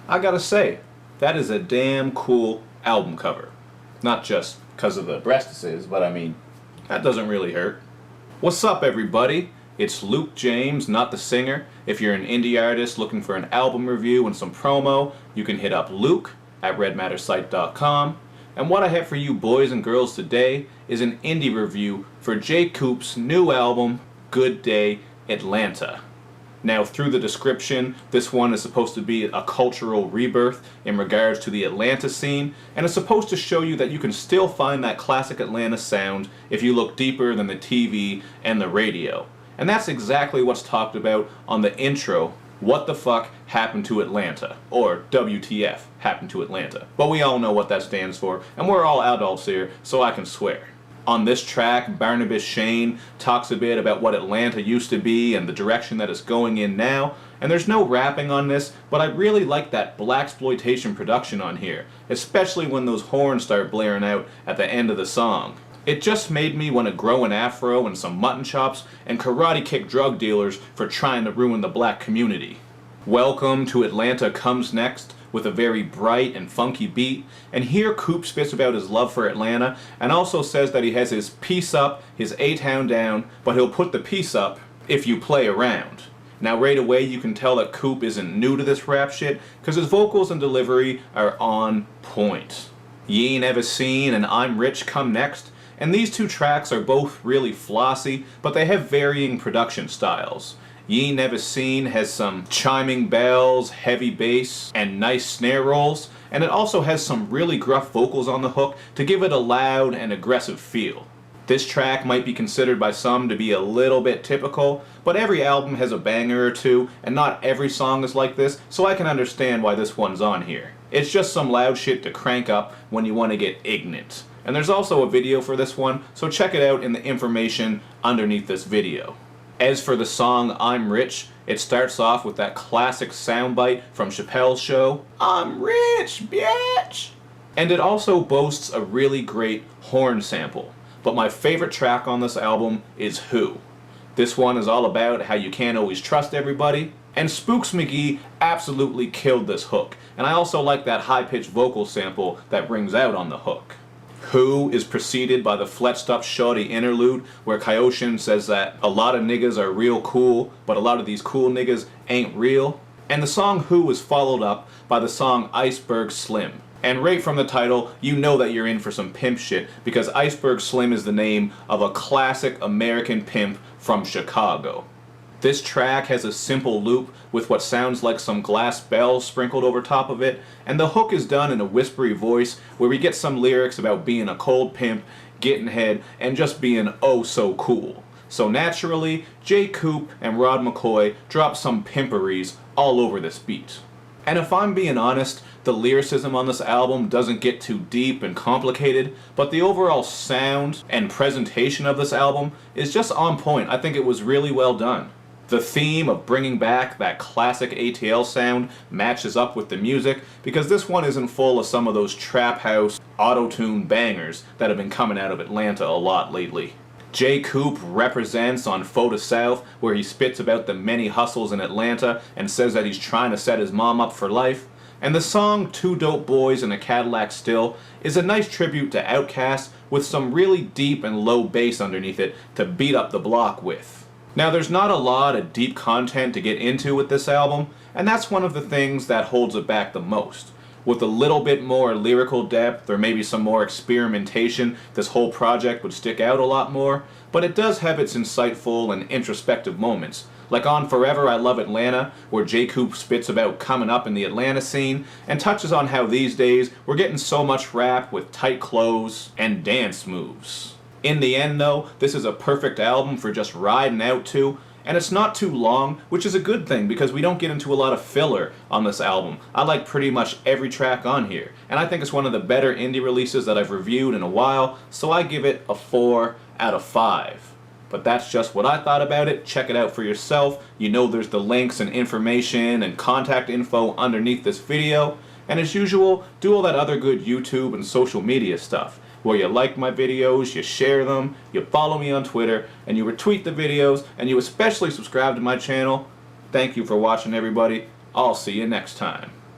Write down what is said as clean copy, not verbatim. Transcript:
I gotta say, that is a damn cool album cover. Not just because of the breastises, but I mean, that doesn't really hurt. What's up, everybody? It's Luke James, not the singer. If you're an indie artist looking for an album review and some promo, you can hit up Luke at redmattersite.com. And what I have for you boys and girls today is an indie review for J-Coop's new album, Good Day, Atlanta. Now, through the description, this one is supposed to be a cultural rebirth in regards to the Atlanta scene, and it's supposed to show you that you can still find that classic Atlanta sound if you look deeper than the TV and the radio. And that's exactly what's talked about on the intro, What the Fuck Happened to Atlanta, or WTF Happened to Atlanta. But we all know what that stands for, and we're all adults here, so I can swear. On this track, Barnabas Shane talks a bit about what Atlanta used to be and the direction that it's going in now, and there's no rapping on this, but I really like that blaxploitation production on here, especially when those horns start blaring out at the end of the song. It just made me want to grow an afro and some mutton chops and karate kick drug dealers for trying to ruin the black community. Welcome to Atlanta comes next, with a very bright and funky beat, and here Coop spits about his love for Atlanta and also says that he has his peace up, his A-Town down, but he'll put the peace up if you play around. Now right away you can tell that Coop isn't new to this rap shit because his vocals and delivery are on point. You Ain't Ever Seen and I'm Rich come next, and these two tracks are both really flossy, but they have varying production styles. You Ain't Never Seen has some chiming bells, heavy bass, and nice snare rolls, and it also has some really gruff vocals on the hook to give it a loud and aggressive feel. This track might be considered by some to be a little bit typical, but every album has a banger or two, and not every song is like this, so I can understand why this one's on here. It's just some loud shit to crank up when you want to get ignorant. And there's also a video for this one, so check it out in the information underneath this video. As for the song I'm Rich, it starts off with that classic soundbite from Chappelle's show, I'm rich, bitch! And it also boasts a really great horn sample. But my favorite track on this album is Who. This one is all about how you can't always trust everybody, and Spooks McGee absolutely killed this hook, and I also like that high-pitched vocal sample that rings out on the hook. Who is preceded by the Fletched Up Shorty interlude where Kaioshin says that a lot of niggas are real cool, but a lot of these cool niggas ain't real. And the song Who is followed up by the song Iceberg Slim. And right from the title, you know that you're in for some pimp shit because Iceberg Slim is the name of a classic American pimp from Chicago. This track has a simple loop with what sounds like some glass bells sprinkled over top of it, and the hook is done in a whispery voice where we get some lyrics about being a cold pimp, getting head, and just being oh so cool. So naturally, J-Coop and Rod McCoy drop some pimperies all over this beat. And if I'm being honest, the lyricism on this album doesn't get too deep and complicated, but the overall sound and presentation of this album is just on point. I think it was really well done. The theme of bringing back that classic ATL sound matches up with the music because this one isn't full of some of those trap house auto-tune bangers that have been coming out of Atlanta a lot lately. J-Coop represents on Photo South where he spits about the many hustles in Atlanta and says that he's trying to set his mom up for life. And the song Two Dope Boys in a Cadillac Still is a nice tribute to Outkast with some really deep and low bass underneath it to beat up the block with. Now there's not a lot of deep content to get into with this album, and that's one of the things that holds it back the most. With a little bit more lyrical depth or maybe some more experimentation, this whole project would stick out a lot more, but it does have its insightful and introspective moments, like on Forever I Love Atlanta, where J-Coop spits about coming up in the Atlanta scene, and touches on how these days we're getting so much rap with tight clothes and dance moves. In the end though, this is a perfect album for just riding out to, and it's not too long, which is a good thing because we don't get into a lot of filler on this album. I like pretty much every track on here, and I think it's one of the better indie releases that I've reviewed in a while, so I give it a 4 out of 5. But that's just what I thought about it. Check it out for yourself. You know there's the links and information and contact info underneath this video, and as usual, do all that other good YouTube and social media stuff. where you like my videos, you share them, you follow me on Twitter, and you retweet the videos, and you especially subscribe to my channel. Thank you for watching, everybody. I'll see you next time.